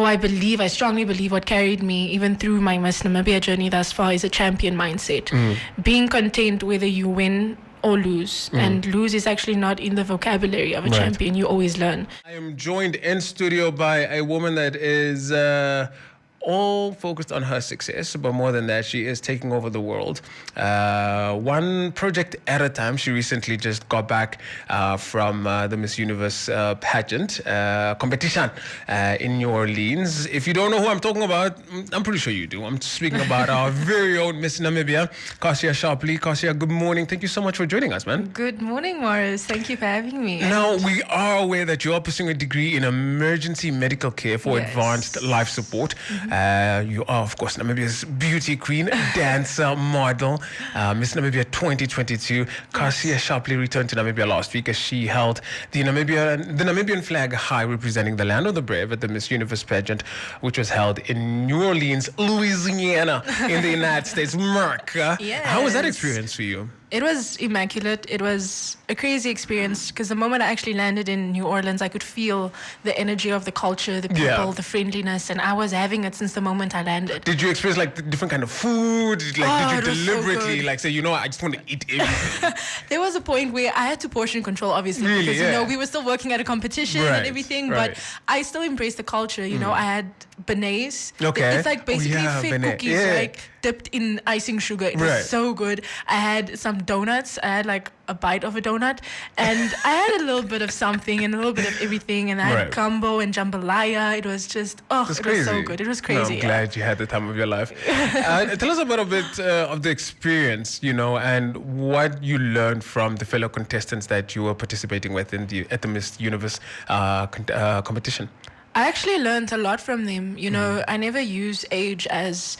I strongly believe what carried me even through my Miss Namibia journey thus far is a champion mindset. Being content whether you win or lose. And lose is actually not in the vocabulary of a champion. You always learn. I am joined in studio by a woman that is all focused on her success, but more than that, she is taking over the world. One project at a time. She recently just got back from the Miss Universe pageant competition in New Orleans. If you don't know who I'm talking about, I'm pretty sure you do. I'm speaking about our very own Miss Namibia, Cassia Sharpley. Cassia, good morning. Thank you so much for joining us, man. Good morning, Morris. Thank you for having me. Now, we are aware that you are pursuing a degree in emergency medical care for advanced life support. You are, of course, Namibia's beauty queen, dancer, model, Miss Namibia 2022. Cassia Sharpley returned to Namibia last week as she held the Namibian flag high, representing the land of the brave at the Miss Universe pageant, which was held in New Orleans, Louisiana, in the United States. America. How was that experience for you? It was immaculate. It was a crazy experience because the moment I actually landed in New Orleans, I could feel the energy of the culture, the people, the friendliness, and I was having it since the moment I landed. Did you experience like the different kind of food? Like, did you deliberately like say, I just want to eat everything? There was a point where I had to portion control, obviously, because we were still working at a competition and everything, but I still embraced the culture. I had beignets. It's like basically fake cookies, like dipped in icing sugar. It was so good. I had some donuts. I had like a bite of a donut, and I had a little bit of something and a little bit of everything, and I had gumbo and jambalaya. It was just it was so good. It was crazy. I'm glad you had the time of your life. Tell us about a bit of the experience, and what you learned from the fellow contestants that you were participating with at the Miss Universe competition. I actually learned a lot from them. I never use age as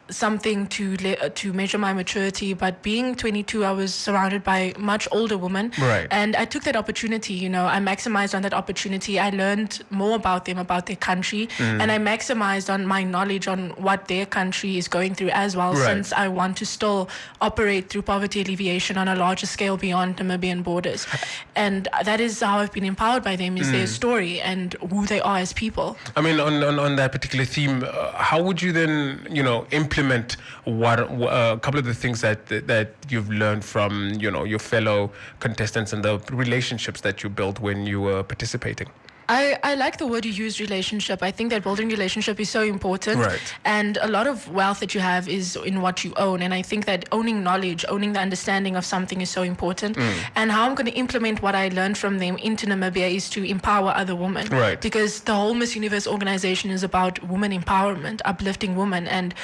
something to measure my maturity, but being 22, I was surrounded by much older women, and I took that opportunity. I maximized on that opportunity. I learned more about them, about their country, and I maximized on my knowledge on what their country is going through as well, since I want to still operate through poverty alleviation on a larger scale beyond Namibian borders. And that is how I've been empowered by them, is their story and who they are as people. I mean, on that particular theme, how would you then implement a couple of the things that you've learned from your fellow contestants and the relationships that you built when you were participating? I like the word you use, relationship. I think that building relationship is so important. And a lot of wealth that you have is in what you own. And I think that owning knowledge, owning the understanding of something is so important. And how I'm going to implement what I learned from them into Namibia is to empower other women. Because the whole Miss Universe organization is about women empowerment, uplifting women, and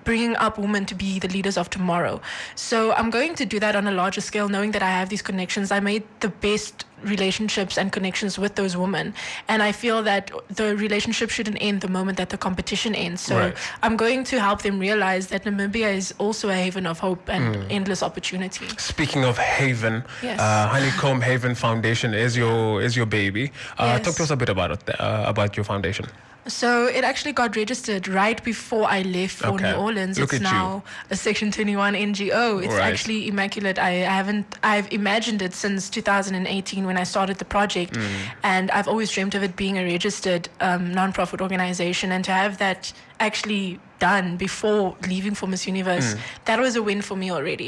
bringing up women to be the leaders of tomorrow. So I'm going to do that on a larger scale, knowing that I have these connections. I made the best relationships and connections with those women, and I feel that the relationship shouldn't end the moment that the competition ends. So I'm going to help them realize that Namibia is also a haven of hope and endless opportunity. Speaking of haven, Honeycomb Haven Foundation is your baby. Talk to us a bit about your foundation. So it actually got registered right before I left for New Orleans. It's now a Section 21 NGO. It's actually immaculate. I've imagined it since 2018 when I started the project, and I've always dreamt of it being a registered non-profit organization, and to have that actually done before leaving for Miss Universe, that was a win for me already.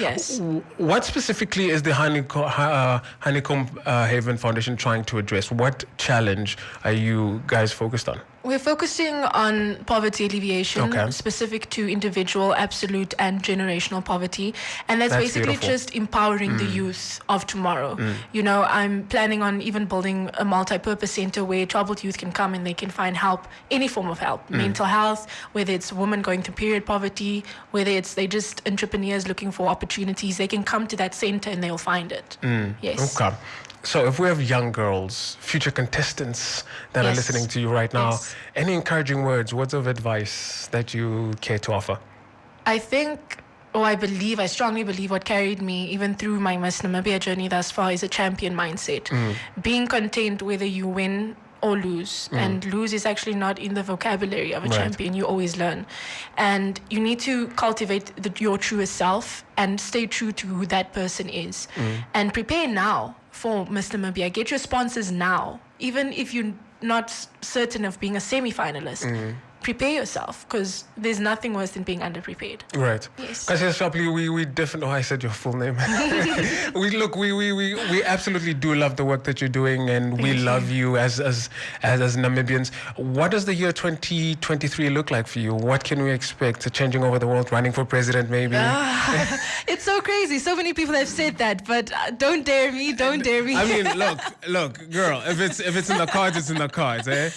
Yes. What specifically is the Honeycomb Haven Foundation trying to address? What challenge are you guys focused on? We're focusing on poverty alleviation, specific to individual, absolute, and generational poverty. And that's basically beautiful. Just empowering the youth of tomorrow. I'm planning on even building a multi-purpose center where troubled youth can come and they can find help, any form of help, mental health, whether it's women going through period poverty, whether it's they just entrepreneurs looking for opportunities, they can come to that center and they'll find it. Yes. Okay. So if we have young girls, future contestants that are listening to you right now, any encouraging words of advice that you care to offer? I think, I strongly believe what carried me even through my Miss Namibia journey thus far is a champion mindset. Being content whether you win or lose. And lose is actually not in the vocabulary of a champion. You always learn. And you need to cultivate your truest self and stay true to who that person is. And prepare now for Miss Namibia. Get your sponsors now. Even if you not certain of being a semi-finalist, prepare yourself, because there's nothing worse than being underprepared. Right. Yes. Cassia Sharpley, we definitely. Oh, I said your full name. we absolutely do love the work that you're doing, and we love you as Namibians. What does the year 2023 look like for you? What can we expect? Changing over the world, running for president, maybe? It's so crazy. So many people have said that, but don't dare me. Don't dare me. I mean, look, girl. If it's in the cards, it's in the cards, eh?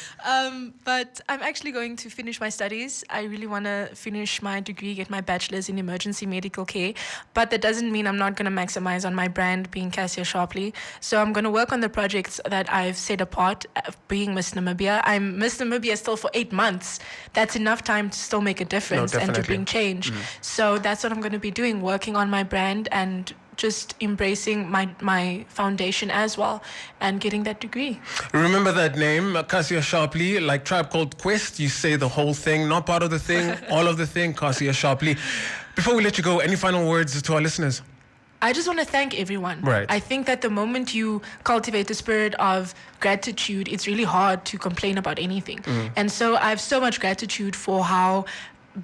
But I'm actually going to finish my studies. I really want to finish my degree, get my bachelor's in emergency medical care. But that doesn't mean I'm not going to maximize on my brand being Cassia Sharpley. So I'm going to work on the projects that I've set apart, being Miss Namibia. I'm Miss Namibia still for 8 months. That's enough time to still make a difference and to bring change. So that's what I'm going to be doing, working on my brand and just embracing my foundation as well and getting that degree. Remember that name, Cassia Sharpley, like Tribe Called Quest. You say the whole thing, not part of the thing, all of the thing, Cassia Sharpley. Before we let you go, any final words to our listeners? I just want to thank everyone. Right. I think that the moment you cultivate the spirit of gratitude, it's really hard to complain about anything. And so I have so much gratitude for how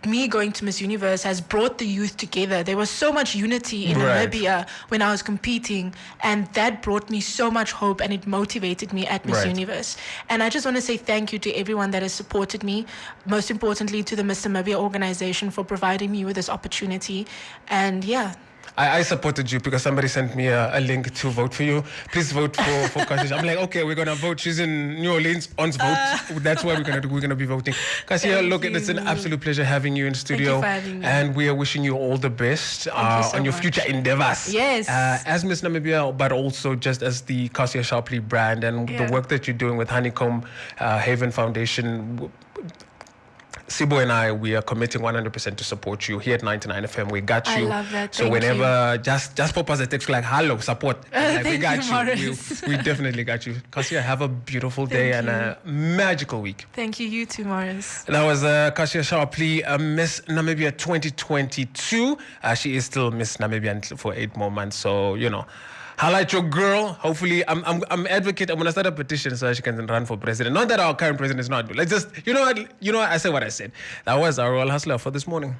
me going to Miss Universe has brought the youth together. There was so much unity in Namibia when I was competing, and that brought me so much hope, and it motivated me at Miss Universe. And I just want to say thank you to everyone that has supported me, most importantly to the Miss Namibia organization for providing me with this opportunity. And I supported you because somebody sent me a link to vote for you. Please vote for Cassia. I'm like, okay, we're gonna vote. She's in New Orleans. Ons vote. That's what we're gonna do. We're gonna be voting. Cassia, look, it's an absolute pleasure having you in studio. Thank you for having me. And we are wishing you all the best on your future endeavors. Yes. As Miss Namibia, but also just as the Cassia Sharpley brand and the work that you're doing with Honeycomb Haven Foundation. Sibo and I, we are committing 100% to support you here at 99 FM. We got you. I love that. So whenever, just pop us a text like, hello, support. Like, we got you. We definitely got you. Cassia, have a beautiful day and a magical week. Thank you. You too, Morris. That was Cassia Sharpley, Miss Namibia 2022. She is still Miss Namibia for 8 more months. So, highlight your girl. Hopefully, I'm advocate. I'm gonna start a petition so she can run for president. Not that our current president is not. Let's just, you know what? I said what I said. That was our Royal Hustler for this morning.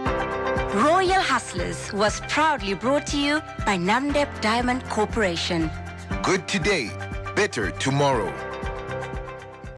Royal Hustlers was proudly brought to you by Namdeb Diamond Corporation. Good today, better tomorrow.